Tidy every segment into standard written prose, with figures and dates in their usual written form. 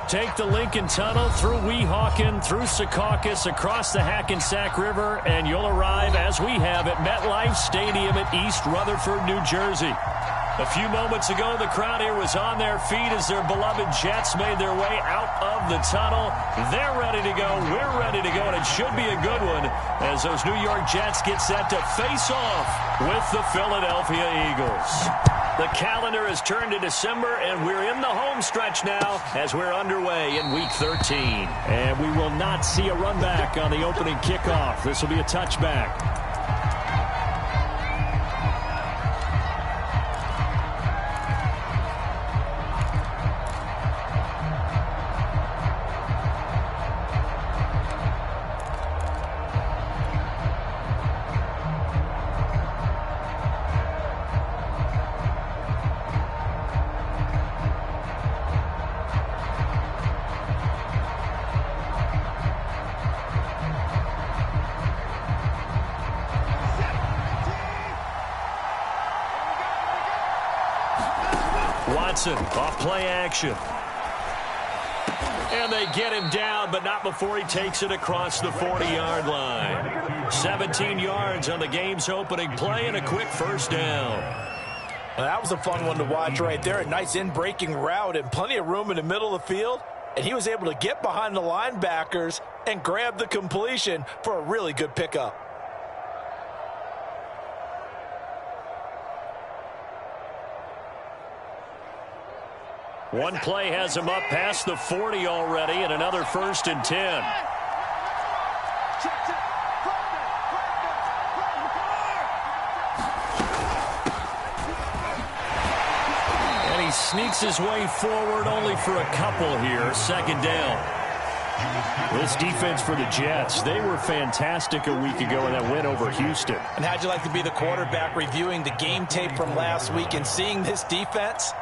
Take the Lincoln Tunnel through Weehawken, through Secaucus, across the Hackensack River, and you'll arrive, as we have, at MetLife Stadium at East Rutherford, New Jersey. A few moments ago, the crowd here was on their feet as their beloved Jets made their way out of the tunnel. They're ready to go. We're ready to go, and it should be a good one as those New York Jets get set to face off with the Philadelphia Eagles. The calendar has turned to December, and we're in the home stretch now as we're underway in Week 13. And we will not see a run back on the opening kickoff. This will be a touchback. Off play action. And they get him down, but not before he takes it across the 40-yard line. 17 yards on the game's opening play and a quick first down. Well, that was a fun one to watch right there. A nice in-breaking route and plenty of room in the middle of the field. And he was able to get behind the linebackers and grab the completion for a really good pickup. One play has him up past the 40 already, and another 1st and 10. And he sneaks his way forward only for a couple here. 2nd down. This defense for the Jets, they were fantastic a week ago in that win over Houston. And how'd you like to be the quarterback reviewing the game tape from last week and seeing this defense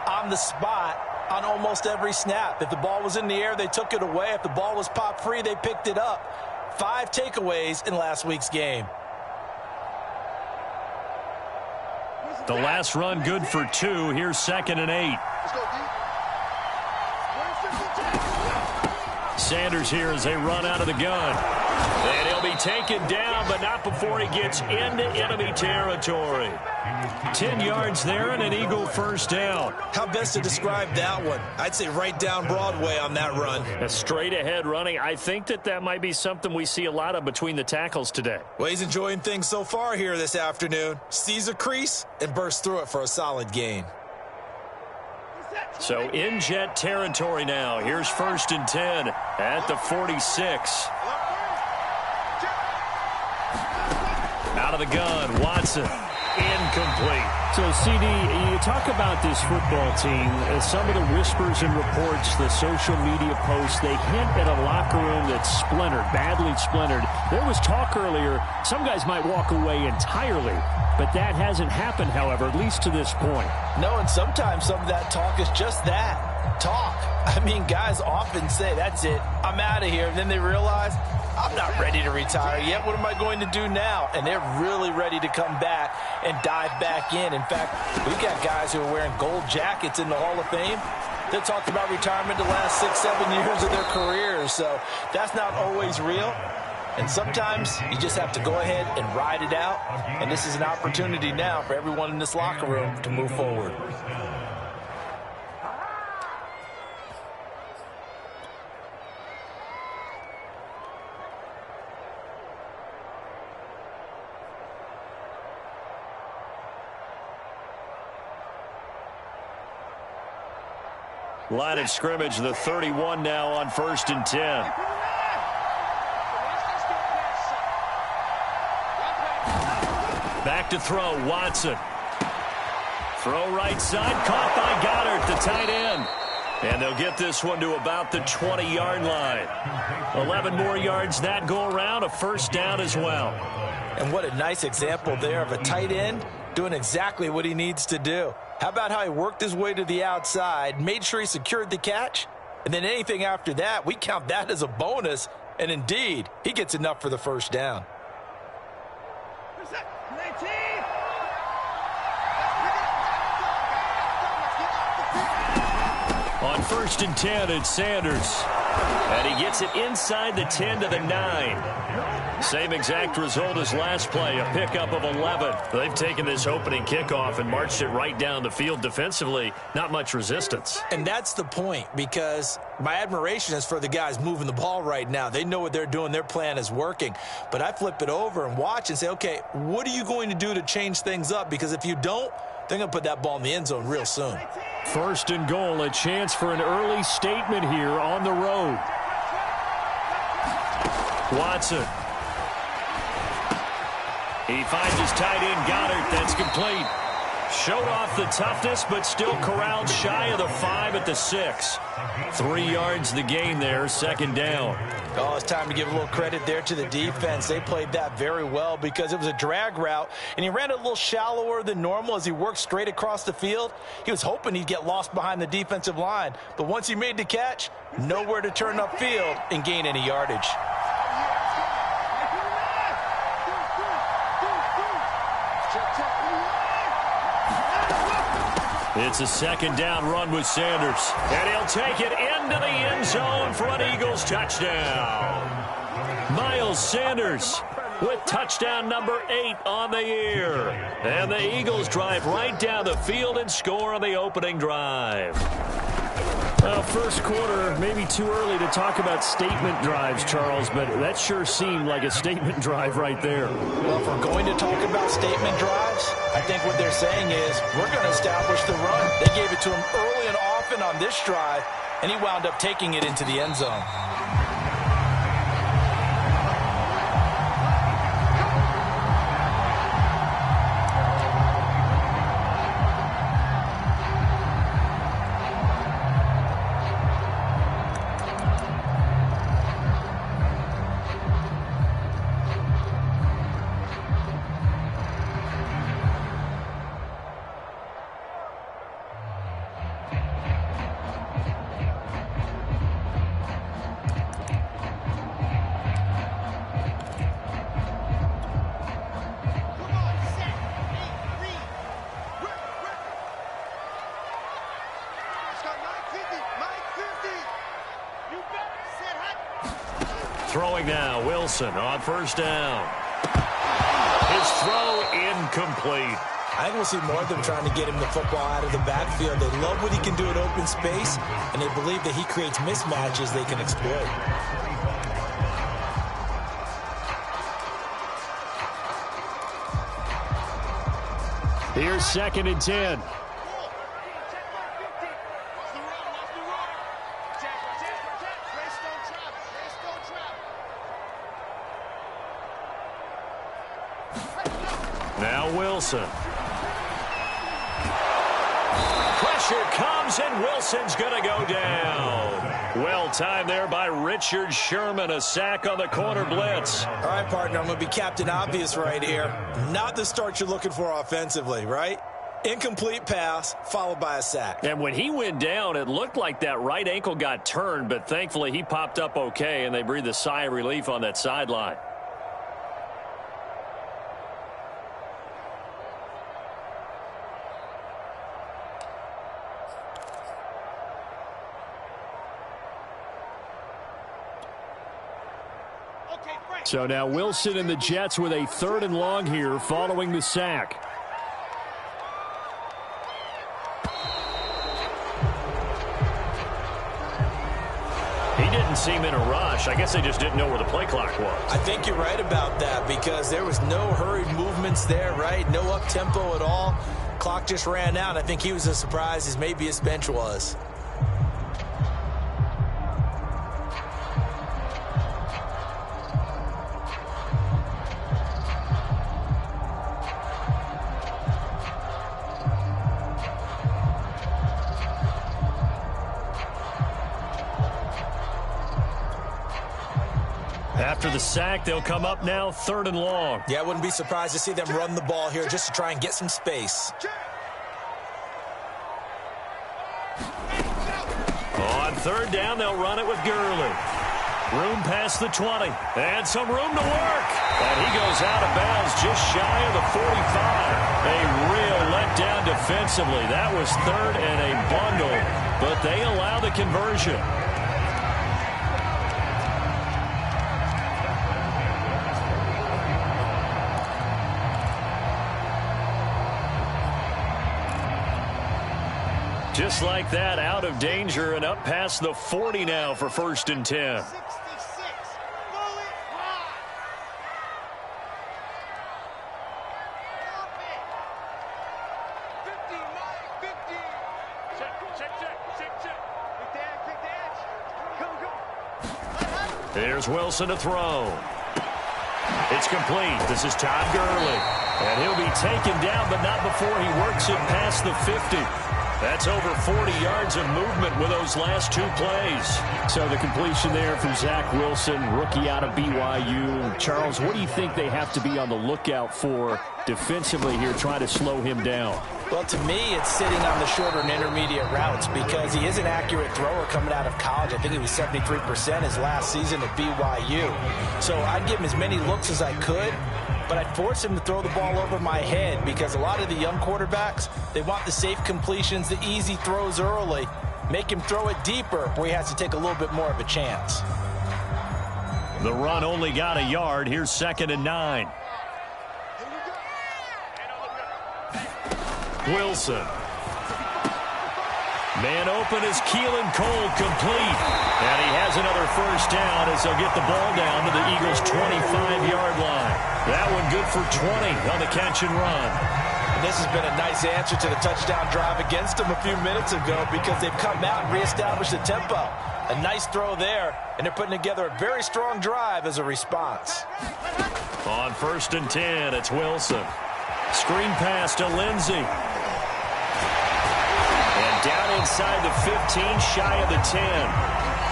on the spot on almost every snap? If the ball was in the air, they took it away. If the ball was popped free, they picked it up. 5 takeaways in last week's game. The last run good for 2. Here's 2nd and 8. Sanders here as they run out of the gun. And he'll be taken down, but not before he gets into enemy territory. 10 yards there and an Eagle 1st down. How best to describe that one? I'd say right down Broadway on that run. A straight ahead running. I think that might be something we see a lot of between the tackles today. Well, he's enjoying things so far here this afternoon. Sees a crease and bursts through it for a solid gain. So in Jet territory now. Here's 1st and 10 at the 46. Out of the gun, Watson. Incomplete. So, CD, you talk about this football team, some of the whispers and reports, the social media posts, they hint at a locker room that's splintered, badly splintered. There was talk earlier, some guys might walk away entirely, but that hasn't happened, however, at least to this point. No, and sometimes some of that talk is just that, talk. I mean, guys often say, that's it, I'm out of here, and then they realize, I'm not ready to retire yet. What am I going to do now? And they're really ready to come back and dive back in. In fact, we've got guys who are wearing gold jackets in the Hall of Fame. They talked about retirement the last 6-7 years of their careers. So that's not always real. And sometimes you just have to go ahead and ride it out. And this is an opportunity now for everyone in this locker room to move forward. Line of scrimmage, the 31 now on 1st and 10. Back to throw, Watson. Throw right side, caught by Goddard, the tight end. And they'll get this one to about the 20-yard line. 11 more yards that go around, a 1st down as well. And what a nice example there of a tight end doing exactly what he needs to do. How about how he worked his way to the outside, made sure he secured the catch, and then anything after that, we count that as a bonus, and indeed, he gets enough for the 1st down. On 1st and 10, it's Sanders. And he gets it inside the 10 to the 9. Same exact result as last play, a pickup of 11. They've taken this opening kickoff and marched it right down the field defensively. Not much resistance. And that's the point, because my admiration is for the guys moving the ball right now. They know what they're doing. Their plan is working. But I flip it over and watch and say, okay, what are you going to do to change things up? Because if you don't, they're going to put that ball in the end zone real soon. 1st and goal, a chance for an early statement here on the road. Watson. He finds his tight end, Goddard. That's complete. Showed off the toughness, but still corralled shy of the 5 at the 6. 3 yards the gain there, 2nd down. Oh, it's time to give a little credit there to the defense. They played that very well because it was a drag route, and he ran a little shallower than normal as he worked straight across the field. He was hoping he'd get lost behind the defensive line, but once he made the catch, nowhere to turn upfield and gain any yardage. It's a 2nd down run with Sanders. And he'll take it into the end zone for an Eagles touchdown. Miles Sanders with touchdown number 8 on the year. And the Eagles drive right down the field and score on the opening drive. Well, first quarter, maybe too early to talk about statement drives, Charles, but that sure seemed like a statement drive right there. Well, if we're going to talk about statement drives, I think what they're saying is we're going to establish the run. They gave it to him early and often on this drive, and he wound up taking it into the end zone. Throwing now, Wilson on 1st down. His throw incomplete. I think we'll see more of them trying to get him the football out of the backfield. They love what he can do in open space, and they believe that he creates mismatches they can exploit. Here's 2nd and 10. Now Wilson. Pressure comes, and Wilson's going to go down. Well timed there by Richard Sherman. A sack on the corner blitz. All right, partner, I'm going to be Captain Obvious right here. Not the start you're looking for offensively, right? Incomplete pass, followed by a sack. And when he went down, it looked like that right ankle got turned, but thankfully he popped up okay, and they breathed a sigh of relief on that sideline. So now Wilson and the Jets with a 3rd and long here following the sack. He didn't seem in a rush. I guess they just didn't know where the play clock was. I think you're right about that because there was no hurried movements there, right? No up-tempo at all. Clock just ran out. I think he was as surprised as maybe his bench was. After the sack, they'll come up now 3rd and long. Yeah, I wouldn't be surprised to see them run the ball here just to try and get some space. On 3rd down, they'll run it with Gurley. Room past the 20. And some room to work. And he goes out of bounds just shy of the 45. A real letdown defensively. That was third and a bundle, but they allow the conversion. Just like that, out of danger and up past the 40 now for 1st and 10. There's Wilson to throw. It's complete. This is Todd Gurley. And he'll be taken down, but not before he works it past the 50. That's over 40 yards of movement with those last 2 plays. So the completion there from Zach Wilson, rookie out of BYU. Charles, what do you think they have to be on the lookout for defensively here, trying to slow him down? Well, to me, it's sitting on the shorter and intermediate routes because he is an accurate thrower coming out of college. I think he was 73% his last season at BYU. So I'd give him as many looks as I could, but I'd force him to throw the ball over my head because a lot of the young quarterbacks, they want the safe completions, the easy throws early, make him throw it deeper where he has to take a little bit more of a chance. The run only got a yard. Here's 2nd and 9. Wilson. Man open is Keelan Cole, complete. And he has another first down as they'll get the ball down to the Eagles' 25-yard line. That one good for 20 on the catch and run. And this has been a nice answer to the touchdown drive against them a few minutes ago because they've come out and reestablished the tempo. A nice throw there, and they're putting together a very strong drive as a response. On 1st and 10, it's Wilson. Screen pass to Lindsey. And down inside the 15, shy of the 10.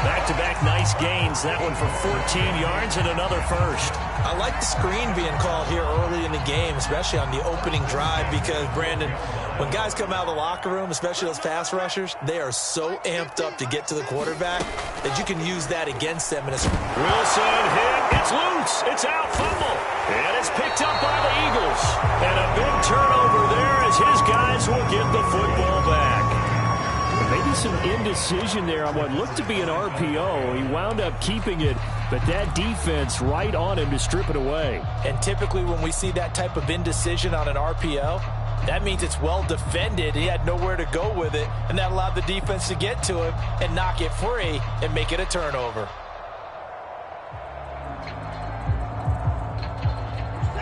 Back-to-back nice gains. That one for 14 yards and another first. I like the screen being called here early in the game, especially on the opening drive, because, Brandon, when guys come out of the locker room, especially those pass rushers, they are so amped up to get to the quarterback that you can use that against them. Wilson hit. It's loose. It's out. Fumble. And it's picked up by the Eagles. And a big turnover there as his guys will get the football back. Maybe some indecision there on what looked to be an RPO. He wound up keeping it, but that defense right on him to strip it away. And typically when we see that type of indecision on an RPO, that means it's well defended. He had nowhere to go with it, and that allowed the defense to get to him and knock it free and make it a turnover.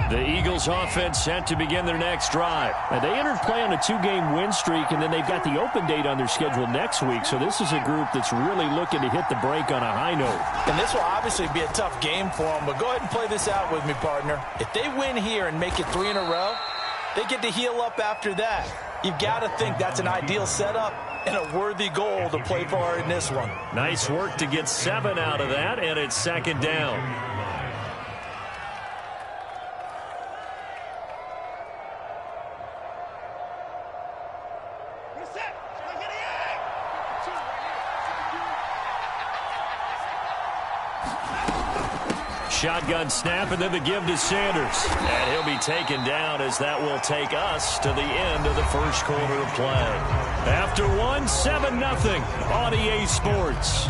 The Eagles offense set to begin their next drive. Now, they entered play on a 2-game win streak, and then they've got the open date on their schedule next week. So this is a group that's really looking to hit the break on a high note. And this will obviously be a tough game for them, but go ahead and play this out with me, partner. If they win here and make it 3 in a row, they get to heal up after that. You've got to think that's an ideal setup and a worthy goal to play for in this one. Nice work to get 7 out of that, and it's 2nd down. Shotgun snap, and then the give to Sanders. And he'll be taken down as that will take us to the end of the first quarter of play. After one, 7-0 on EA Sports.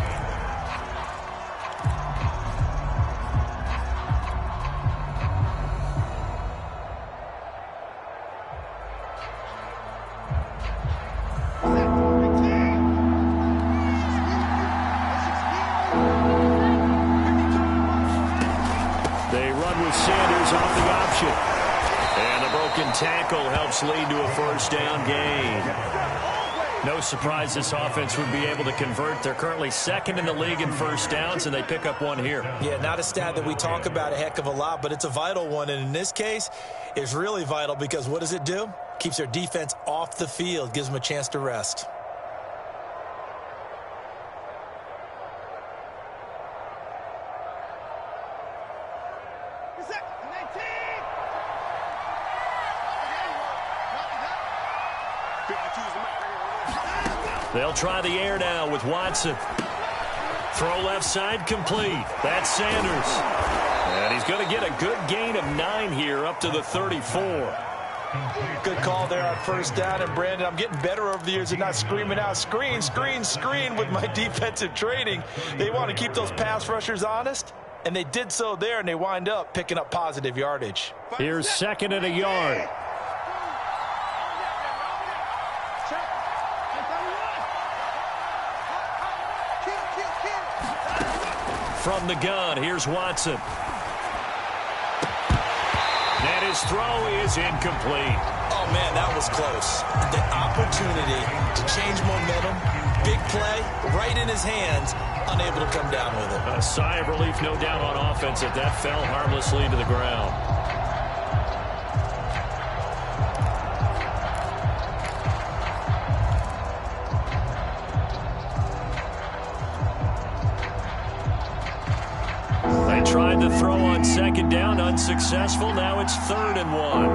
Tackle helps lead to a first down gain. No surprise this offense would be able to convert. They're currently 2nd in the league in first downs, and they pick up one here. Yeah, not a stat that we talk about a heck of a lot, but it's a vital one. And in this case, it's really vital because what does it do? Keeps their defense off the field, gives them a chance to rest. They'll try the air now with Watson. Throw left side complete. That's Sanders. And he's going to get a good gain of 9 here up to the 34. Good call there on first down. And, Brandon, I'm getting better over the years at not screaming out, screen, screen, screen with my defensive training. They want to keep those pass rushers honest, and they did so there, and they wind up picking up positive yardage. Here's 2nd and a yard. From the gun, here's Watson. And his throw is incomplete. Oh, man, that was close. The opportunity to change momentum, big play, right in his hands, unable to come down with it. A sigh of relief, no doubt, on offense that fell harmlessly to the ground. Tried to throw on 2nd down, unsuccessful. Now it's 3rd and 1.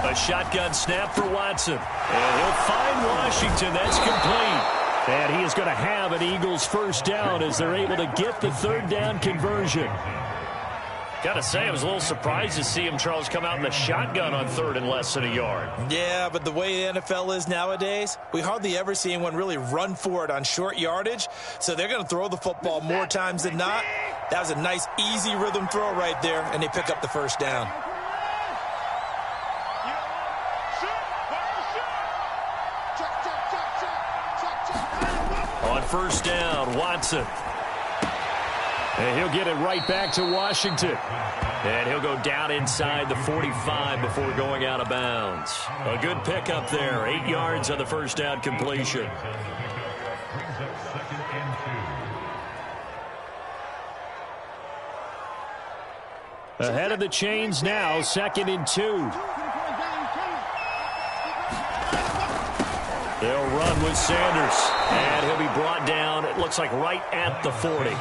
A shotgun snap for Watson. And he'll find Washington. That's complete. And he is going to have an Eagles first down as they're able to get the 3rd down conversion. Got to say, I was a little surprised to see him, Charles, come out in the shotgun on 3rd and less than a yard. Yeah, but the way the NFL is nowadays, we hardly ever see anyone really run for it on short yardage. So they're going to throw the football more times than not. That was a nice, easy rhythm throw right there, and they pick up the first down. On first down, Watson. And he'll get it right back to Washington. And he'll go down inside the 45 before going out of bounds. A good pickup there. 8 yards on the first down completion. Ahead of the chains now, 2nd and 2. They'll run with Sanders. And he'll be brought down, it looks like right at the 40.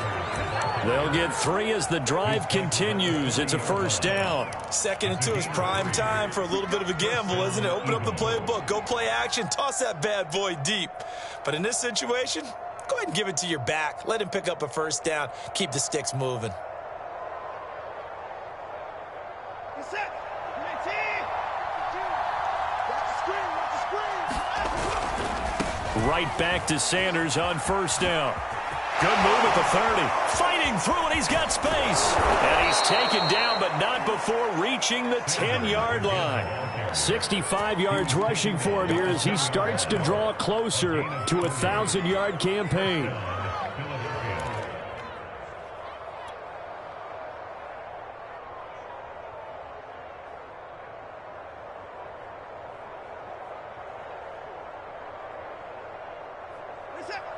They'll get 3 as the drive continues. It's a first down. 2nd and 2 is prime time for a little bit of a gamble, isn't it? Open up the playbook, go play action, toss that bad boy deep. But in this situation, go ahead and give it to your back. Let him pick up a first down. Keep the sticks moving. Right back to Sanders on first down. Good move at the 30. Fighting through, and he's got space. And he's taken down, but not before reaching the 10-yard line. 65 yards rushing for him here as he starts to draw closer to a 1,000-yard campaign.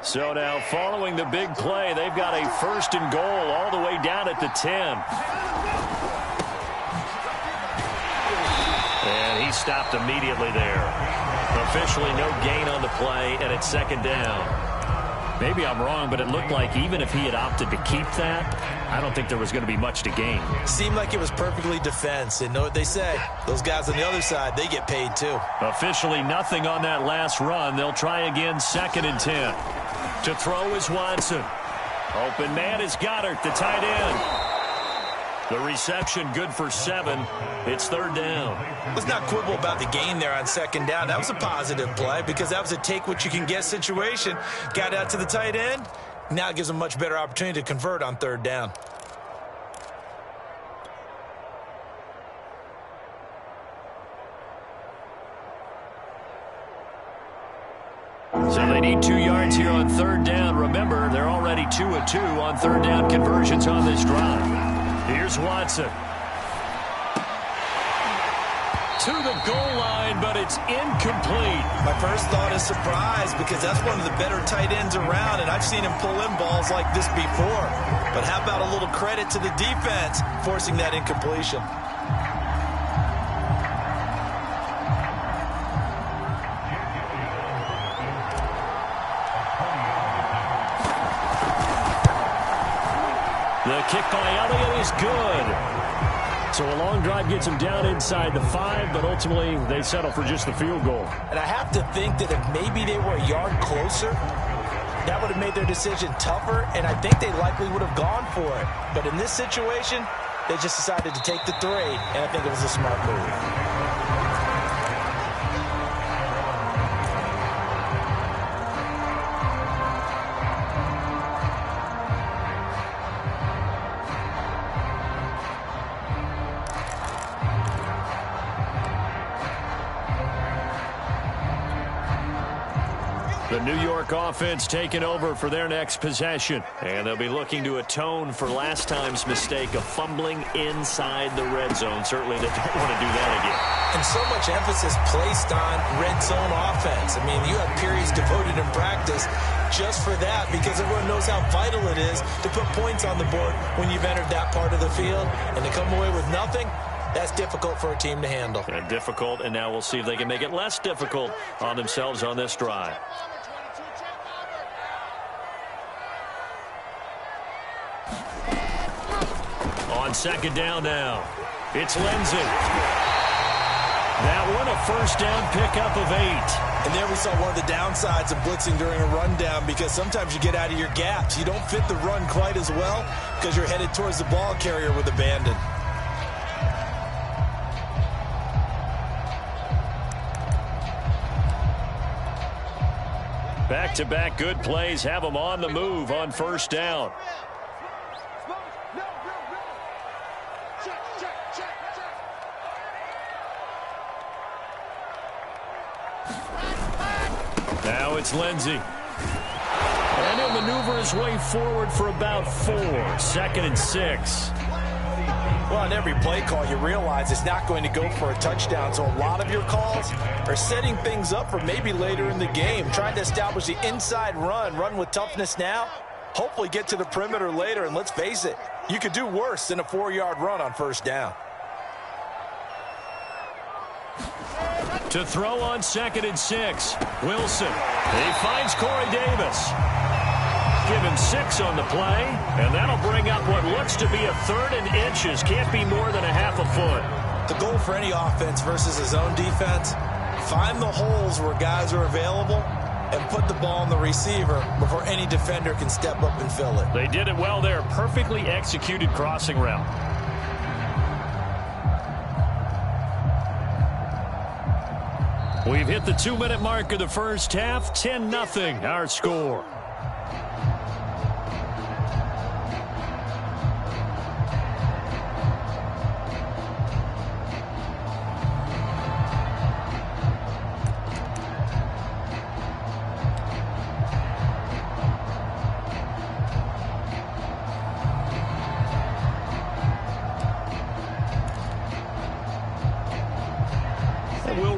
So now, following the big play, they've got a 1st and goal all the way down at the 10. And he stopped immediately there. Officially no gain on the play, and it's 2nd down. Maybe I'm wrong, but it looked like even if he had opted to keep that, I don't think there was going to be much to gain. Seemed like it was perfectly defense. And know what they say? Those guys on the other side, they get paid too. Officially nothing on that last run. They'll try again, 2nd and 10. To throw is Watson. Open man is Goddard, the tight end. The reception good for 7. It's 3rd down. Let's not quibble about the gain there on 2nd down. That was a positive play because that was a take-what-you-can-get situation. Got out to the tight end. Now it gives them a much better opportunity to convert on 3rd down. So they need 2 yards here on 3rd down. Remember, they're already 2 of 2 on 3rd down conversions on this drive. Here's Watson. To the goal line, but it's incomplete. My first thought is surprise because that's one of the better tight ends around, and I've seen him pull in balls like this before. But how about a little credit to the defense forcing that incompletion? The kick by Elliott is good. So a long drive gets them down inside the 5, but ultimately they settle for just the field goal. And I have to think that if maybe they were a yard closer, that would have made their decision tougher, and I think they likely would have gone for it. But in this situation, they just decided to take the 3, and I think it was a smart move. The New York offense taking over for their next possession. And they'll be looking to atone for last time's mistake of fumbling inside the red zone. Certainly they don't want to do that again. And so much emphasis placed on red zone offense. I mean, you have periods devoted in practice just for that because everyone knows how vital it is to put points on the board when you've entered that part of the field. And to come away with nothing, that's difficult for a team to handle. And difficult, and now we'll see if they can make it less difficult on themselves on this drive. On second down now, it's Lindsey. That one a first down pickup of 8. And there we saw one of the downsides of blitzing during a rundown because sometimes you get out of your gaps. You don't fit the run quite as well because you're headed towards the ball carrier with abandon. Back-to-back good plays have them on the move on first down. Now it's Lindsey. And he'll maneuver his way forward for about 4. 2nd and 6. Well, on every play call, you realize it's not going to go for a touchdown. So a lot of your calls are setting things up for maybe later in the game, trying to establish the inside run with toughness now, hopefully get to the perimeter later. And let's face it, you could do worse than a 4-yard run on first down. To throw on 2nd and 6. Wilson. He finds Corey Davis. Give him 6 on the play, and that'll bring up what looks to be a 3rd and inches. Can't be more than a half a foot. The goal for any offense versus a zone defense, find the holes where guys are available and put the ball on the receiver before any defender can step up and fill it. They did it well there. Perfectly executed crossing route. We've hit the 2-minute mark of the first half. 10-0 our score.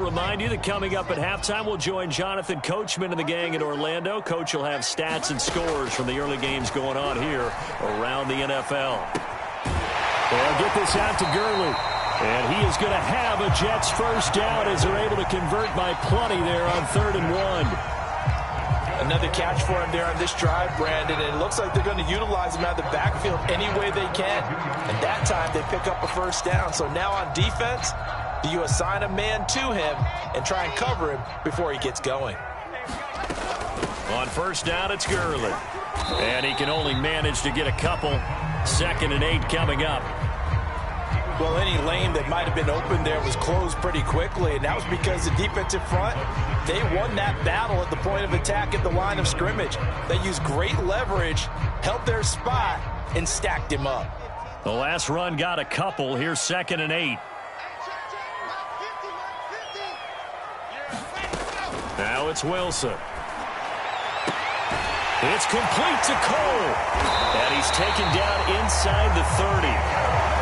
Remind you that coming up at halftime, we'll join Jonathan Coachman and the gang in Orlando. Coach will have stats and scores from the early games going on here around the NFL. They'll get this out to Gurley. And he is going to have a Jets first down as they're able to convert by plenty there on 3rd and 1. Another catch for him there on this drive, Brandon. And it looks like they're going to utilize him out of the backfield any way they can. And that time they pick up a first down. So now on defense, do you assign a man to him and try and cover him before he gets going? On first down, it's Gurley. And he can only manage to get a couple. 2nd and 8 coming up. Well, any lane that might have been open there was closed pretty quickly, and that was because the defensive front, they won that battle at the point of attack at the line of scrimmage. They used great leverage, held their spot, and stacked him up. The last run got a couple. Here's 2nd and 8. Now it's Wilson. It's complete to Cole. And he's taken down inside the 30.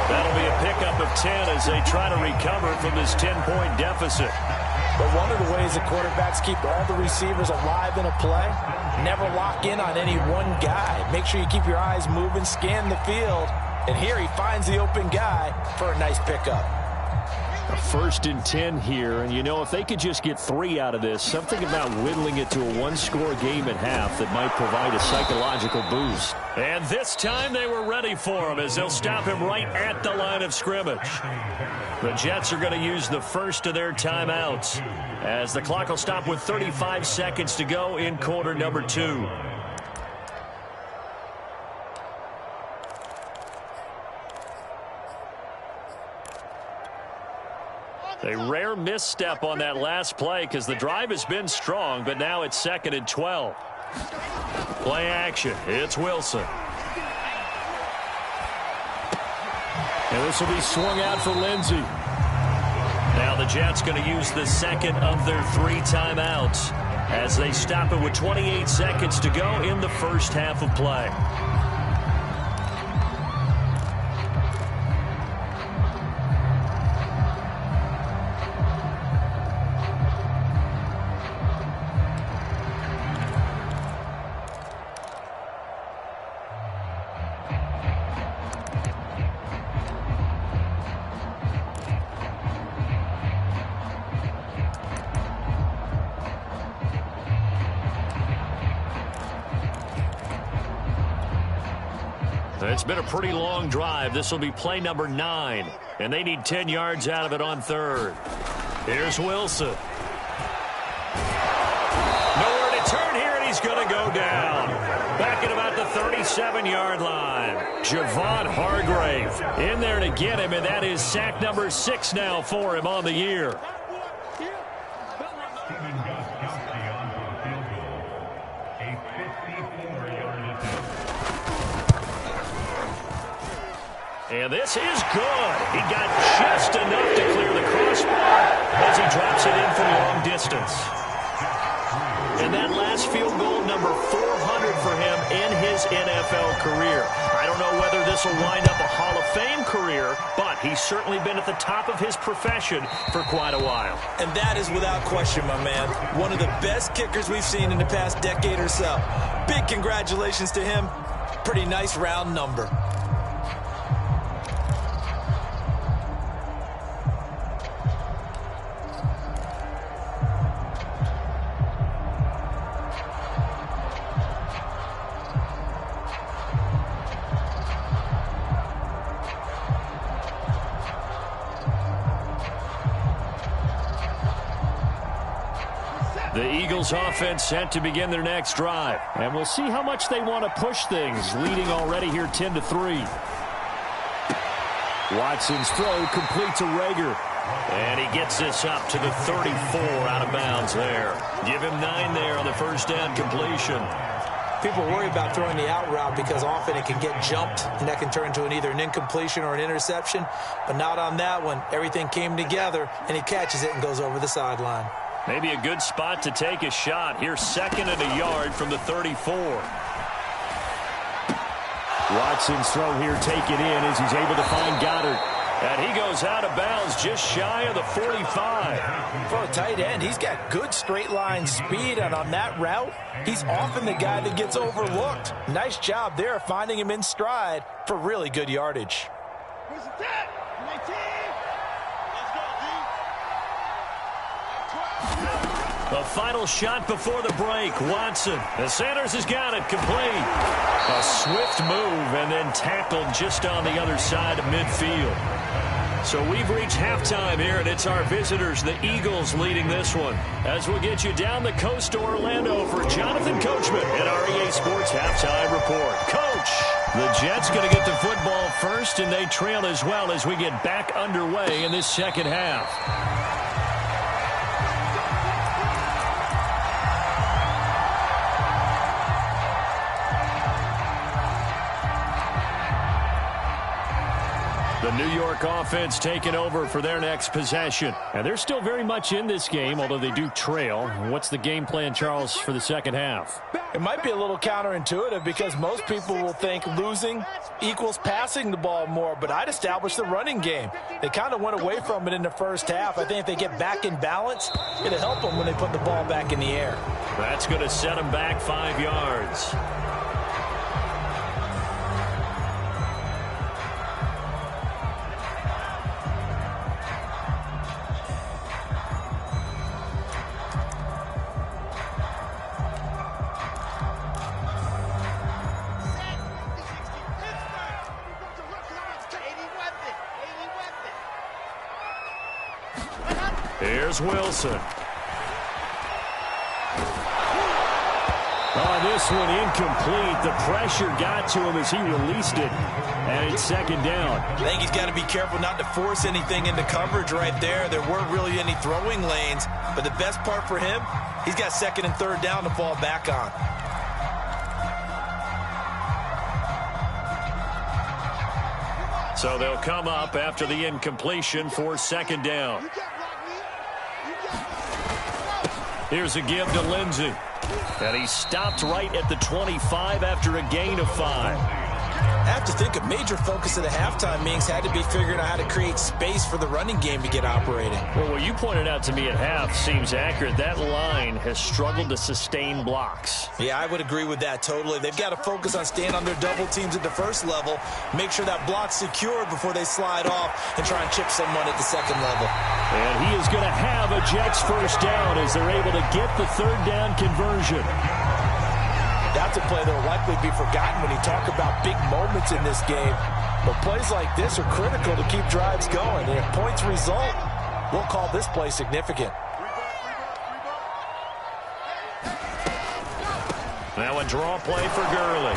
That'll be a pickup of 10 as they try to recover from this 10-point deficit. But one of the ways that quarterbacks keep all the receivers alive in a play, never lock in on any one guy. Make sure you keep your eyes moving, scan the field. And here he finds the open guy for a nice pickup. A 1st and 10 here, and you know, if they could just get 3 out of this, something about whittling it to a 1-score game at half that might provide a psychological boost. And this time they were ready for him as they'll stop him right at the line of scrimmage. The Jets are going to use the first of their timeouts as the clock will stop with 35 seconds to go in quarter number 2. A rare misstep on that last play because the drive has been strong, but now it's 2nd and 12. Play action. It's Wilson. And this will be swung out for Lindsey. Now the Jets going to use the second of their 3 timeouts as they stop it with 28 seconds to go in the first half of play. It's been a pretty long drive. This will be play number 9, and they need 10 yards out of it on 3rd. Here's Wilson. Nowhere to turn here, and he's going to go down. Back at about the 37-yard line. Javon Hargrave in there to get him, and that is sack number 6 now for him on the year. And this is good. He got just enough to clear the crossbar as he drops it in from long distance. And that last field goal, number 400 for him in his NFL career. I don't know whether this will wind up a Hall of Fame career, but he's certainly been at the top of his profession for quite a while. And that is without question, my man. One of the best kickers we've seen in the past decade or so. Big congratulations to him. Pretty nice round number. The Eagles offense set to begin their next drive. And we'll see how much they want to push things, leading already here 10-3. Watson's throw completes a Rager. And he gets this up to the 34 out of bounds there. Give him 9 there on the first down completion. People worry about throwing the out route because often it can get jumped, and that can turn into either an incompletion or an interception. But not on that one. Everything came together, and he catches it and goes over the sideline. Maybe a good spot to take a shot. Here's 2nd and a yard from the 34. Watson's throw here taken in as he's able to find Goddard. And he goes out of bounds just shy of the 45. For a tight end, he's got good straight line speed, and on that route, he's often the guy that gets overlooked. Nice job there finding him in stride for really good yardage. The final shot before the break. Watson. And Sanders has got it complete. A swift move and then tackled just on the other side of midfield. So we've reached halftime here, and it's our visitors, the Eagles, leading this one. As we'll get you down the coast to Orlando for Jonathan Coachman at our EA Sports Halftime Report. Coach, the Jets going to get the football first, and they trail as well as we get back underway in this second half. The New York offense taking over for their next possession. And they're still very much in this game, although they do trail. What's the game plan, Charles, for the second half? It might be a little counterintuitive because most people will think losing equals passing the ball more, but I'd establish the running game. They kind of went away from it in the first half. I think if they get back in balance, it'll help them when they put the ball back in the air. That's going to set them back 5 yards. Here's Wilson. Oh, this one incomplete. The pressure got to him as he released it. And it's second down. I think he's got to be careful not to force anything into coverage right there. There weren't really any throwing lanes. But the best part for him, he's got second and third down to fall back on. So they'll come up after the incompletion for second down. Here's a give to Lindsey. And he stopped right at the 25 after a gain of 5. I have to think a major focus of the halftime meetings had to be figuring out how to create space for the running game to get operating. Well, what you pointed out to me at half seems accurate. That line has struggled to sustain blocks. Yeah, I would agree with that totally. They've got to focus on staying on their double teams at the first level, make sure that block's secured before they slide off and try and chip someone at the second level. And he is going to have a Jets first down as they're able to get the third down conversion. That's a play that will likely be forgotten when you talk about big moments in this game. But plays like this are critical to keep drives going. And if points result, we'll call this play significant. Now a draw play for Gurley.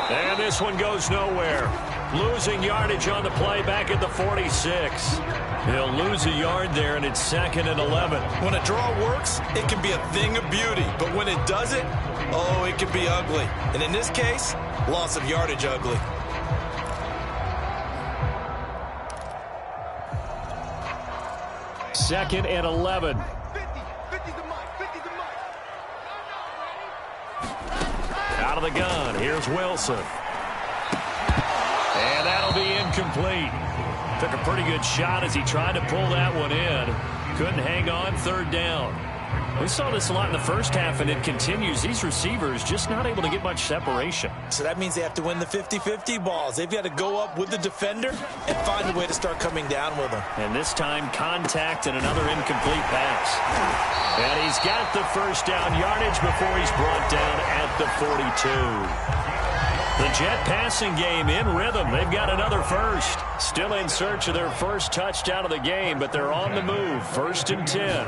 And this one goes nowhere. Losing yardage on the play back at the 46. He'll lose a yard there, and it's second and 11. When a draw works, it can be a thing of beauty. But when it doesn't, oh, it can be ugly. And in this case, loss of yardage ugly. Second and 11. Out of the gun. Here's Wilson. And that'll be incomplete. Took a pretty good shot as he tried to pull that one in. Couldn't hang on, third down. We saw this a lot in the first half, and it continues. These receivers just not able to get much separation. So that means they have to win the 50-50 balls. They've got to go up with the defender and find a way to start coming down with them. And this time, contact and another incomplete pass. And he's got the first down yardage before he's brought down at the 42. The Jet passing game in rhythm. They've got another first. Still in search of their first touchdown of the game, but they're on the move. First and 10.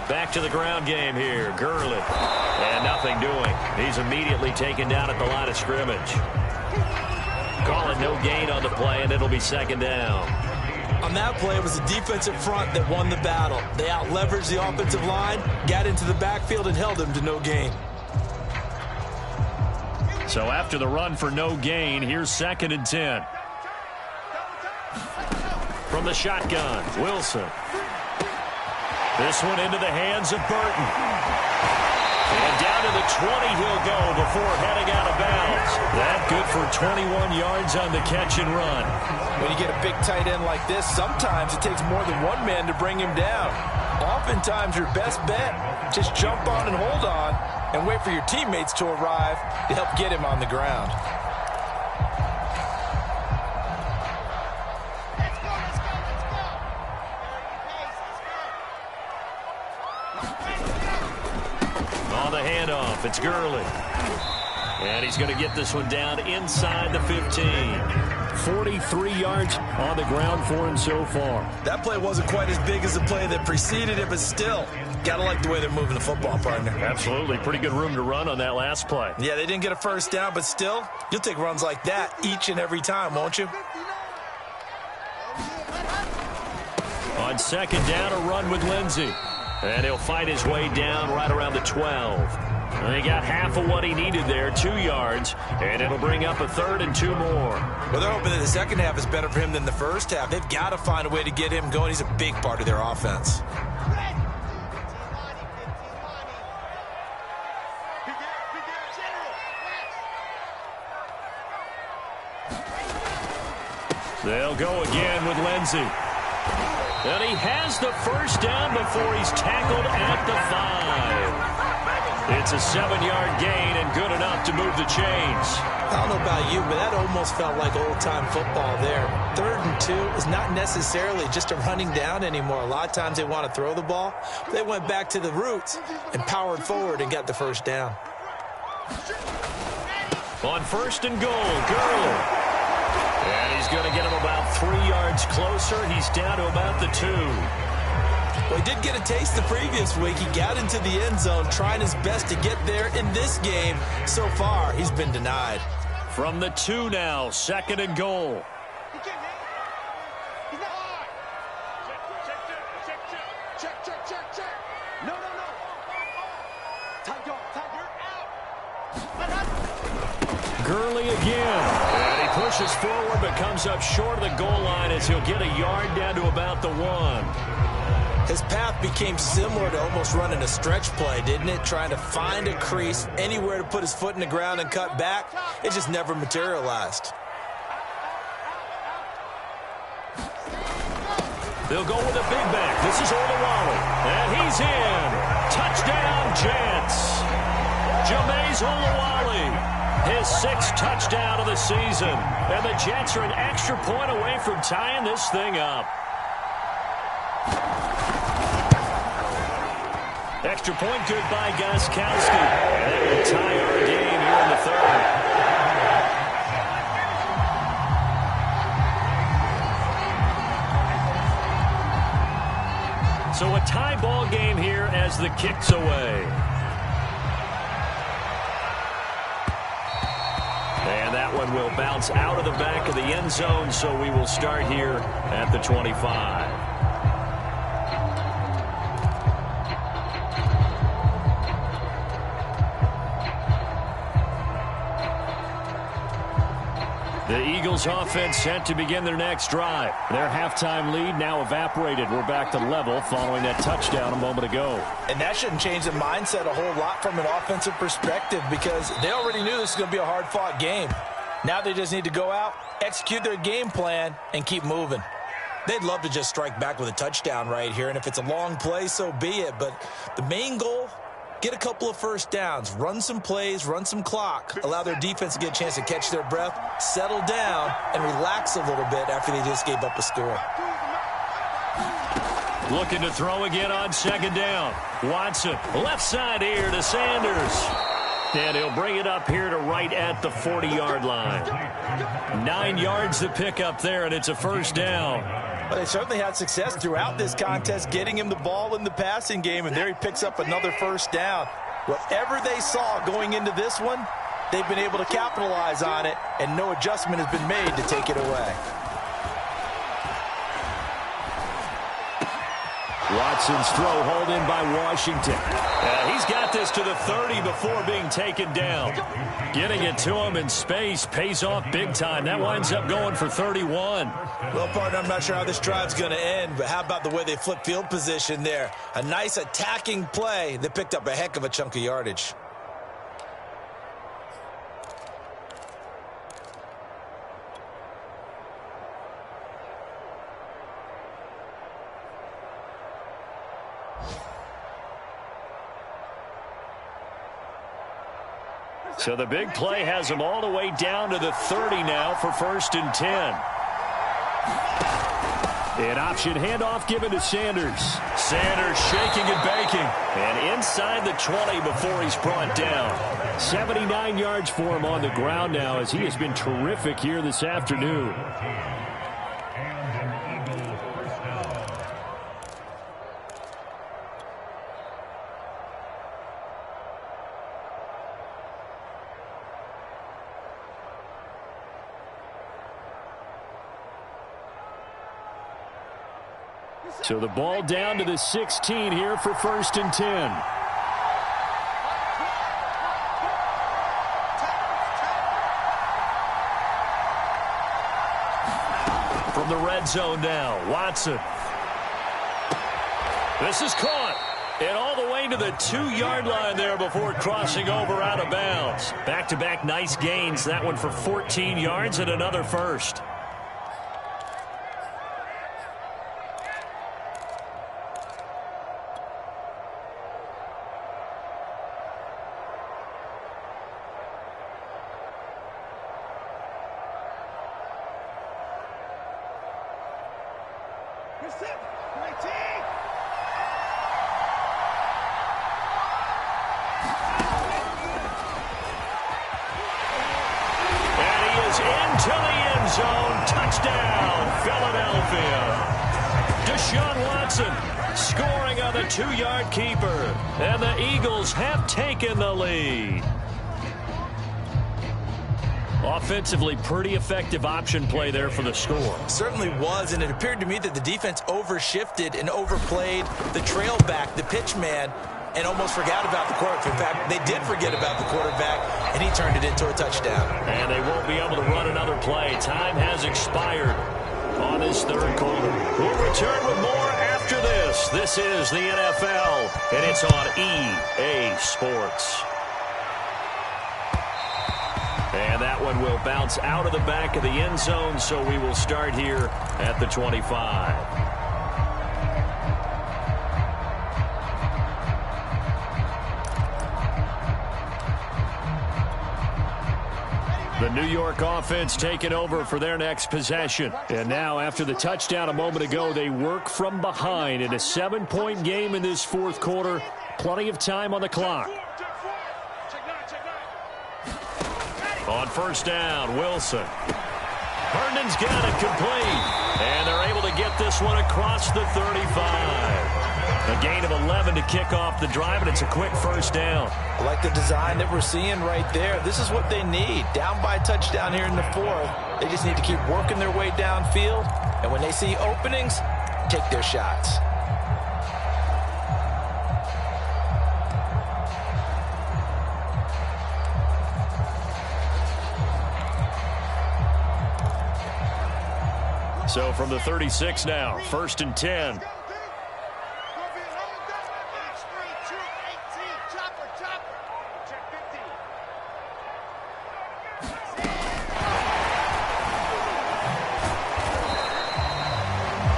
Back to the ground game here. Gurley. And nothing doing. He's immediately taken down at the line of scrimmage. Call it no gain on the play, and it'll be second down. On that play, it was the defensive front that won the battle. They out-leveraged the offensive line, got into the backfield, and held them to no gain. So after the run for no gain, here's second and 10. From the shotgun, Wilson. This one into the hands of Burton. And down to the 20 he'll go before heading out of bounds. That good for 21 yards on the catch and run. When you get a big tight end like this, sometimes it takes more than one man to bring him down. Oftentimes your best bet, just jump on and hold on and wait for your teammates to arrive to help get him on the ground. On the handoff, it's Gurley. And he's going to get this one down inside the 15. 43 yards on the ground for him so far. That play wasn't quite as big as the play that preceded it, but still, got to like the way they're moving the football, partner. Absolutely. Pretty good room to run on that last play. Yeah, they didn't get a first down, but still, you'll take runs like that each and every time, won't you? On second down, a run with Lindsey. And he'll fight his way down right around the 12. And he got half of what he needed there, 2 yards, and it'll bring up a third and 2 more. Well, they're hoping that the second half is better for him than the first half. They've got to find a way to get him going. He's a big part of their offense. They'll go again with Lindsey. And he has the first down before he's tackled at the 5. It's a 7-yard gain and good enough to move the chains. I don't know about you, but that almost felt like old-time football there. 3rd and 2 is not necessarily just a running down anymore. A lot of times they want to throw the ball. They went back to the roots and powered forward and got the first down. On first and goal, Gurley. And he's going to get him about 3 yards closer. He's down to about the 2. Well, he did get a taste the previous week. He got into the end zone trying his best to get there in this game. So far, he's been denied. From the 2 now, 2nd and goal. Gurley again. And he pushes forward but comes up short of the goal line as he'll get a yard down to about the 1. His path became similar to almost running a stretch play, didn't it? Trying to find a crease, anywhere to put his foot in the ground and cut back. It just never materialized. They'll go with a big back. This is Olawale. And he's in. Touchdown, Jets. Jameis Olawale. His 6th touchdown of the season. And the Jets are an extra point away from tying this thing up. Extra point good by Gostkowski. And they will tie our game here in the 3rd. So a tie ball game here as the kick's away. And that one will bounce out of the back of the end zone, so we will start here at the 25. The Eagles offense set to begin their next drive. Their halftime lead now evaporated. We're back to level following that touchdown a moment ago. And that shouldn't change the mindset a whole lot from an offensive perspective because they already knew this was going to be a hard-fought game. Now they just need to go out, execute their game plan, and keep moving. They'd love to just strike back with a touchdown right here, and if it's a long play, so be it. But the main goal, get a couple of first downs, run some plays, run some clock, allow their defense to get a chance to catch their breath, settle down, and relax a little bit after they just gave up a score. Looking to throw again on 2nd down. Watson, left side here to Sanders. And he'll bring it up here to right at the 40-yard line. 9 yards to pick up there, and it's a 1st down. Well, they certainly had success throughout this contest getting him the ball in the passing game, and there he picks up another 1st down. Whatever they saw going into this one, they've been able to capitalize on it, and no adjustment has been made to take it away. Watson's throw hauled in by Washington. He's got this to the 30 before being taken down. Getting it to him in space pays off big time. That winds up going for 31. Well, partner, I'm not sure how this drive's going to end, but how about the way they flip field position there? A nice attacking play that picked up a heck of a chunk of yardage. So the big play has him all the way down to the 30 now for 1st and 10. An option handoff given to Sanders. Sanders shaking and baking. And inside the 20 before he's brought down. 79 yards for him on the ground now as he has been terrific here this afternoon. So the ball down to the 16 here for 1st and 10. From the red zone now, Watson. This is caught. And all the way to the 2-yard line there before crossing over out of bounds. Back-to-back nice gains. That one for 14 yards and another 1st. Into the end zone. Touchdown, Philadelphia. Deshaun Watson scoring on the 2-yard keeper. And the Eagles have taken the lead. Offensively, pretty effective option play there for the score. Certainly was, and it appeared to me that the defense overshifted and overplayed the trail back, the pitch man, and almost forgot about the quarterback. In fact, they did forget about the quarterback, and he turned it into a touchdown. And they won't be able to run another play. Time has expired on this third quarter. We'll return with more after this. This is the NFL, and it's on EA Sports. And that one will bounce out of the back of the end zone, so we will start here at the 25. The New York offense taking over for their next possession. And now, after the touchdown a moment ago, they work from behind in a 7-point game in this fourth quarter. Plenty of time on the clock. On first down, Wilson. Herndon's got it complete. And they're able to get this one across the 35. A gain of 11 to kick off the drive, and it's a quick first down. I like the design that we're seeing right there. This is what they need. Down by a touchdown here in the fourth. They just need to keep working their way downfield. And when they see openings, take their shots. So from the 36 now, 1st and 10.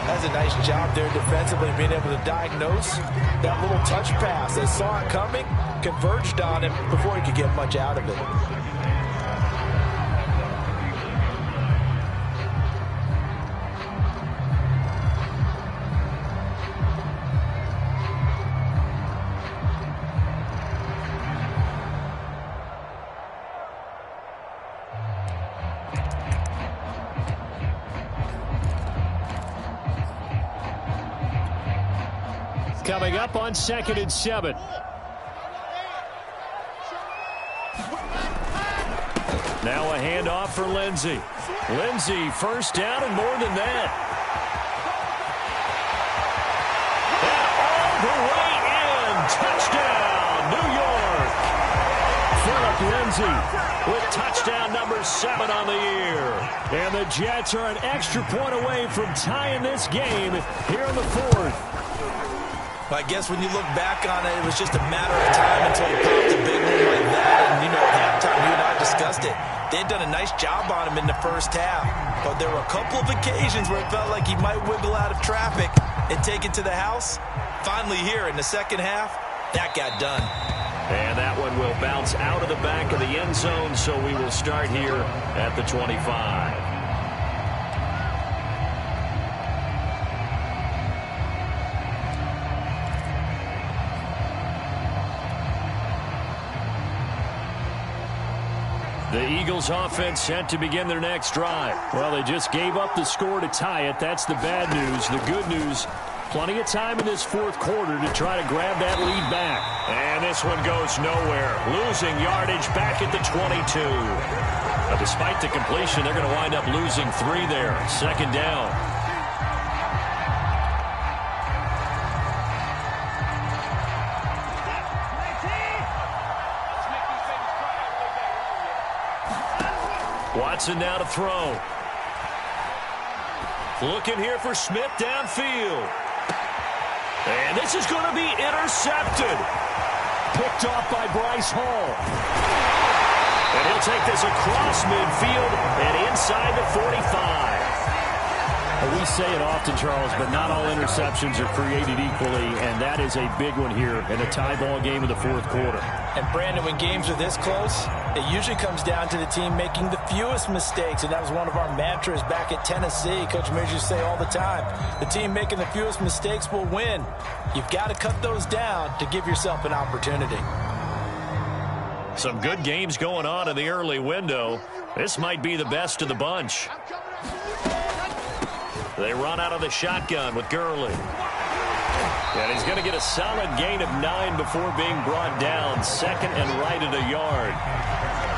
That's a nice job there defensively, being able to diagnose that little touch pass. They saw it coming, converged on it before he could get much out of it. Coming up on 2nd and 7. Now a handoff for Lindsey. Lindsey, first down and more than that. And all the way in. Touchdown, New York. Philip Lindsey with touchdown number 7 on the year. And the Jets are an extra point away from tying this game here in the fourth. I guess when you look back on it, it was just a matter of time until he popped a big one like that. And, at halftime, you and I discussed it. They had done a nice job on him in the first half. But there were a couple of occasions where it felt like he might wiggle out of traffic and take it to the house. Finally here in the second half, that got done. And that one will bounce out of the back of the end zone, so we will start here at the 25. The Eagles offense set to begin their next drive. Well, they just gave up the score to tie it. That's the bad news. The good news, plenty of time in this fourth quarter to try to grab that lead back. And this one goes nowhere. Losing yardage back at the 22. Now, despite the completion, they're going to wind up losing 3 there. 2nd down. Watson now to throw. Looking here for Smith downfield. And this is going to be intercepted. Picked off by Bryce Hall. And he'll take this across midfield and inside the 45. We say it often, Charles, but not all interceptions are created equally, and that is a big one here in a tie ball game of the fourth quarter. And, Brandon, when games are this close, it usually comes down to the team making the fewest mistakes, and that was one of our mantras back at Tennessee. Coach Mears used to say all the time, the team making the fewest mistakes will win. You've got to cut those down to give yourself an opportunity. Some good games going on in the early window. This might be the best of the bunch. They run out of the shotgun with Gurley. And he's going to get a solid gain of 9 before being brought down. Second and right at a yard.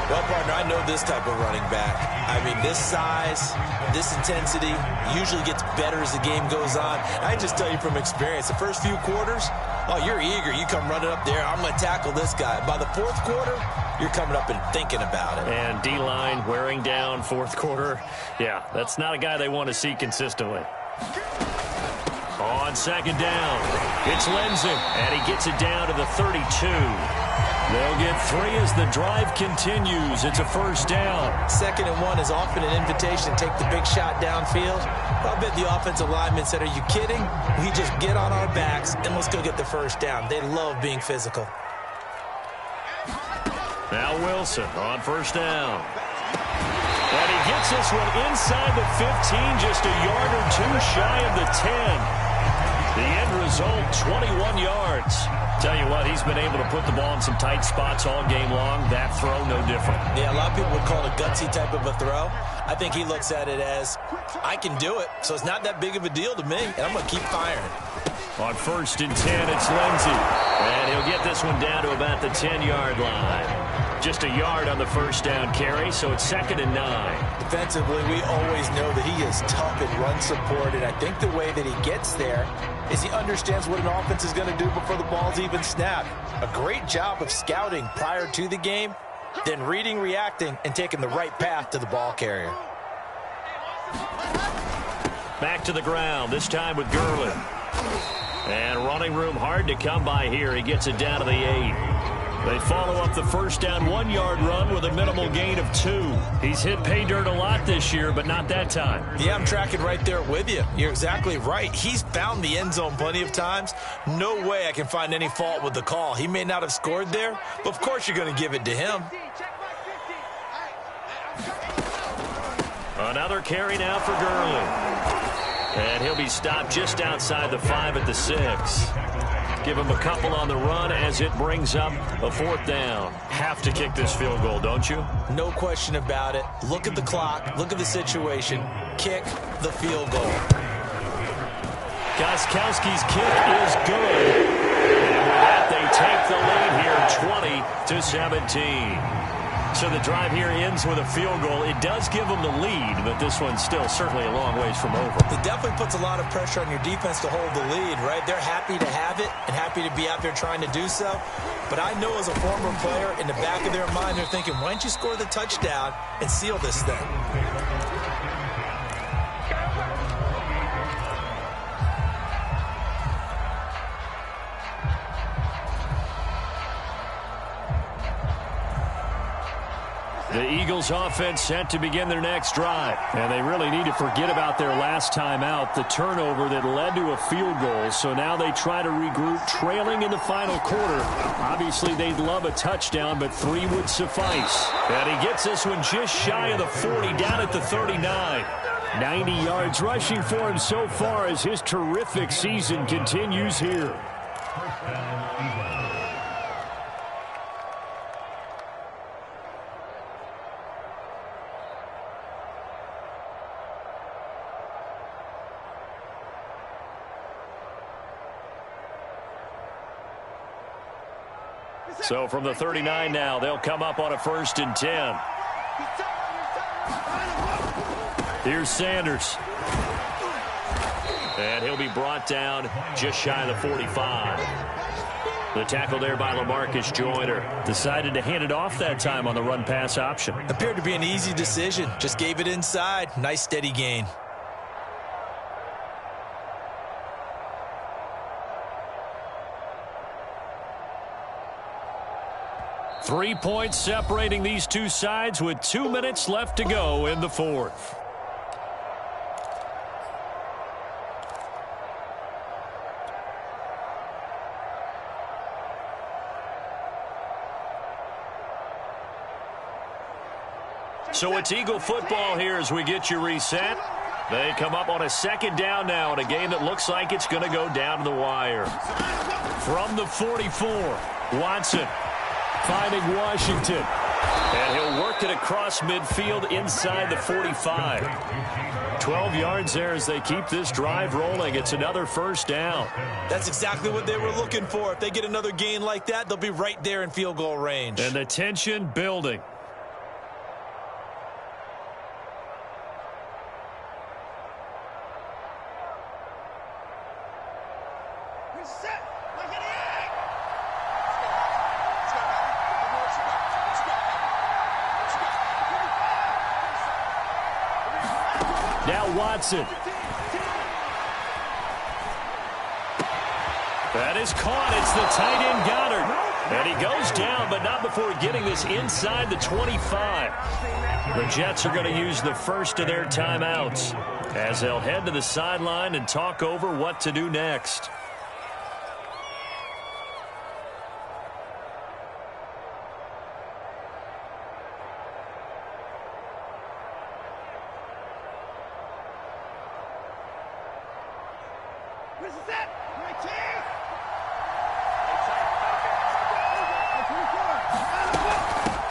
Well, partner, I know this type of running back. I mean, this size, this intensity usually gets better as the game goes on. I can just tell you from experience, the first few quarters, oh, you're eager. You come running up there, I'm going to tackle this guy. By the fourth quarter, you're coming up and thinking about it. And D-line wearing down fourth quarter. Yeah, that's not a guy they want to see consistently. On second down, it's Lindsey, and he gets it down to the 32. They'll get 3 as the drive continues. It's a first down. 2nd and 1 is often an invitation to take the big shot downfield. I bet the offensive linemen said, are you kidding? We just get on our backs and let's go get the first down. They love being physical. Now Wilson on first down. And he gets this one inside the 15, just a yard or 2 shy of the 10. The end result, 21 yards. Tell you what, he's been able to put the ball in some tight spots all game long. That throw, no different. Yeah, a lot of people would call it a gutsy type of a throw. I think he looks at it as, I can do it, so it's not that big of a deal to me, and I'm going to keep firing. On 1st and 10, it's Lindsey. And he'll get this one down to about the 10-yard line. Just a yard on the first down carry, so it's 2nd and 9. Defensively, we always know that he is tough in run support, and I think the way that he gets there is he understands what an offense is going to do before the ball's even snapped. A great job of scouting prior to the game, then reading, reacting, and taking the right path to the ball carrier. Back to the ground, this time with Gurley. And running room hard to come by here. He gets it down to the 8. They follow up the first down 1-yard run with a minimal gain of 2. He's hit pay dirt a lot this year, but not that time. Yeah, I'm tracking right there with you. You're exactly right. He's found the end zone plenty of times. No way I can find any fault with the call. He may not have scored there, but of course you're going to give it to him. Another carry now for Gurley. And he'll be stopped just outside the 5 at the 6. Give him a couple on the run as it brings up a 4th down. Have to kick this field goal, don't you? No question about it. Look at the clock. Look at the situation. Kick the field goal. Gostkowski's kick is good. And with that, they take the lead here, 20-17. So the drive here ends with a field goal. It does give them the lead, but this one's still certainly a long ways from over. It definitely puts a lot of pressure on your defense to hold the lead, right? They're happy to have it and happy to be out there trying to do so. But I know as a former player, in the back of their mind, they're thinking, why don't you score the touchdown and seal this thing? The Eagles offense set to begin their next drive. And they really need to forget about their last time out, the turnover that led to a field goal. So now they try to regroup, trailing in the final quarter. Obviously, they'd love a touchdown, but 3 would suffice. And he gets this one just shy of the 40, down at the 39. 90 yards rushing for him so far as his terrific season continues here. So from the 39 now, they'll come up on a 1st and 10. Here's Sanders. And he'll be brought down just shy of the 45. The tackle there by LaMarcus Joyner. Decided to hand it off that time on the run-pass option. Appeared to be an easy decision. Just gave it inside. Nice steady gain. Three points separating these two sides with 2 minutes left to go in the 4th. So it's Eagle football here as we get you reset. They come up on a 2nd down now in a game that looks like it's going to go down to the wire. From the 44, Watson finding Washington. And he'll work worked it across midfield inside the 45. 12 yards there as they keep this drive rolling. It's another first down. That's exactly what they were looking for. If they get another gain like that, they'll be right there in field goal range. And the tension building. Now Watson. That is caught. It's the tight end Goddard. And he goes down, but not before getting this inside the 25. The Jets are going to use the first of their timeouts as they'll head to the sideline and talk over what to do next.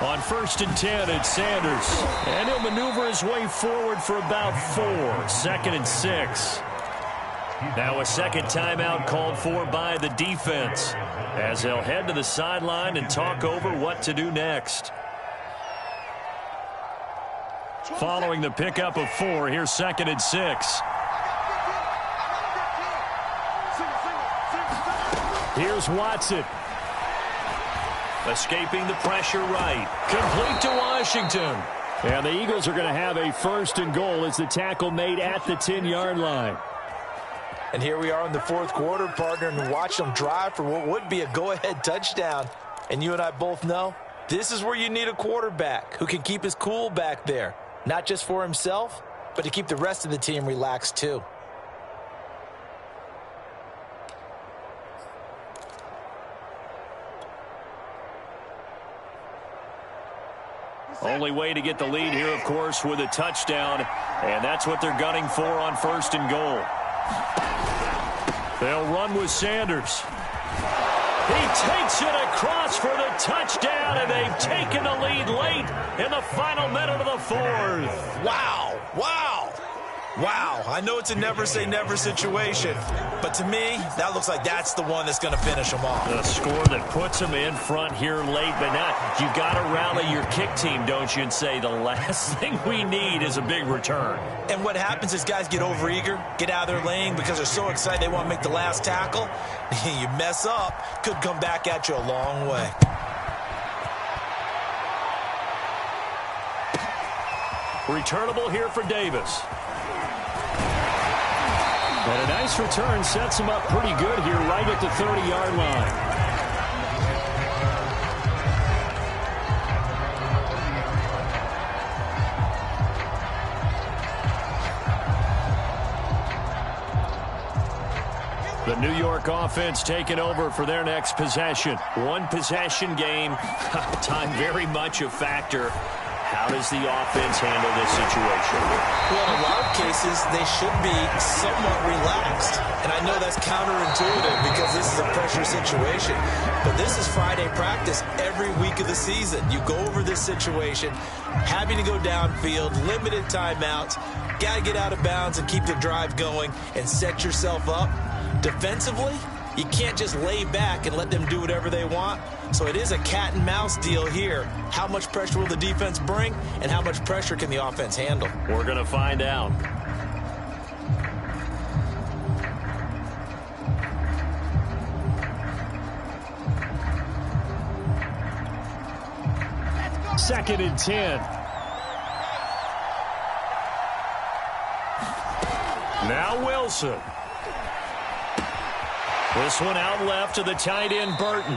On 1st and 10, it's Sanders. And he'll maneuver his way forward for about 4. 2nd and 6. Now a second timeout called for by the defense as they'll head to the sideline and talk over what to do next. Following the pickup of 4, here's 2nd and 6. Here's Watson. Escaping the pressure right. Complete to Washington. And the Eagles are going to have a 1st and goal as the tackle made at the 10-yard line. And here we are in the 4th quarter, partner, and watch them drive for what would be a go-ahead touchdown. And you and I both know this is where you need a quarterback who can keep his cool back there. Not just for himself, but to keep the rest of the team relaxed too. Only way to get the lead here, of course, with a touchdown. And that's what they're gunning for on 1st and goal. They'll run with Sanders. He takes it across for the touchdown, and they've taken the lead late in the final minute of the 4th. Wow. Wow. Wow. I know it's a never-say-never situation, but to me, that looks like that's the one that's going to finish them off. The score that puts them in front here late, but not. You've got to rally your kick team, don't you, and say the last thing we need is a big return. And what happens is guys get overeager, get out of their lane because they're so excited they want to make the last tackle. You mess up, could come back at you a long way. Returnable here for Davis. And a nice return sets him up pretty good here right at the 30-yard line. The New York offense taking over for their next possession. One possession game. Time very much a factor. How does the offense handle this situation? Well, in a lot of cases, they should be somewhat relaxed. And I know that's counterintuitive because this is a pressure situation. But this is Friday practice every week of the season. You go over this situation, having to go downfield, limited timeouts, got to get out of bounds and keep the drive going and set yourself up. Defensively, you can't just lay back and let them do whatever they want. So it is a cat and mouse deal here. How much pressure will the defense bring, and how much pressure can the offense handle? We're going to find out. Second and 10. Now Wilson. This one out left to the tight end, Burton.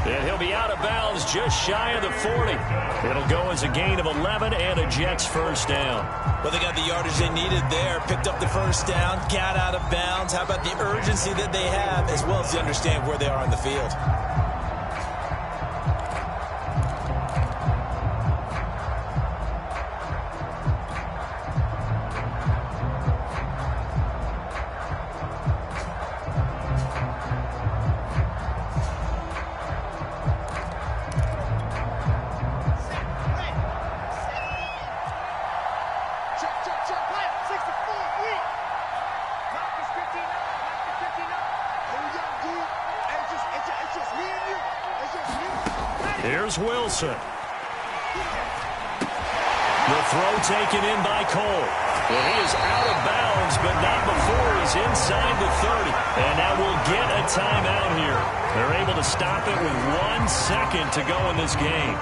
And he'll be out of bounds just shy of the 40. It'll go as a gain of 11 and a Jets first down. Well, they got the yardage they needed there, picked up the first down, got out of bounds. How about the urgency that they have, as well as to understand where they are on the field? Here's Wilson. The throw taken in by Cole. Well, he is out of bounds, but not before he's inside the 30. And now we'll get a timeout here. They're able to stop it with 1 second to go in this game.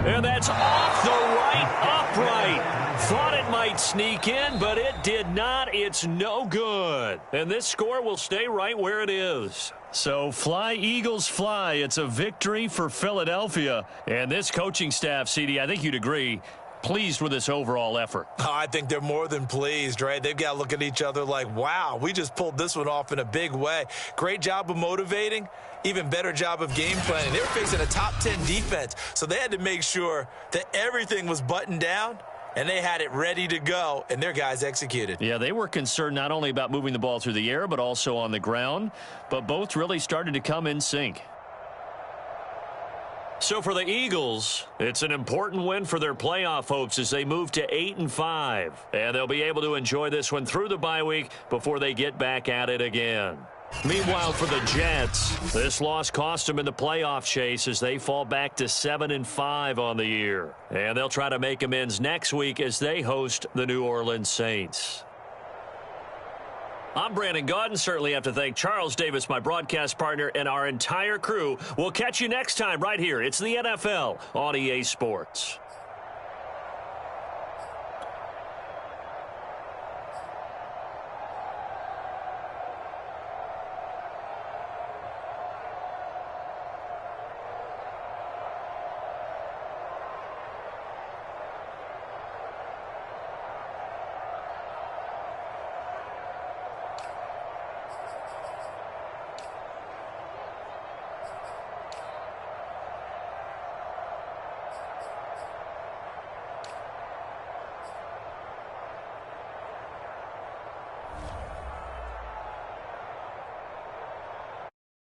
And that's off the right upright. Thought it might sneak in, but it did not. It's no good. And this score will stay right where it is. So fly, Eagles, fly. It's a victory for Philadelphia. And this coaching staff, CD, I think you'd agree, pleased with this overall effort. Oh, I think they're more than pleased, right? They've got to look at each other like, wow, we just pulled this one off in a big way. Great job of motivating. Even better job of game planning. They were facing a top 10 defense, so they had to make sure that everything was buttoned down, and they had it ready to go, and their guys executed. Yeah, they were concerned not only about moving the ball through the air, but also on the ground, but both really started to come in sync. So for the Eagles, it's an important win for their playoff hopes as they move to 8-5. And they'll be able to enjoy this one through the bye week before they get back at it again. Meanwhile, for the Jets, this loss cost them in the playoff chase as they fall back to 7-5 on the year. And they'll try to make amends next week as they host the New Orleans Saints. I'm Brandon Gaudin. Certainly have to thank Charles Davis, my broadcast partner, and our entire crew. We'll catch you next time right here. It's the NFL on EA Sports.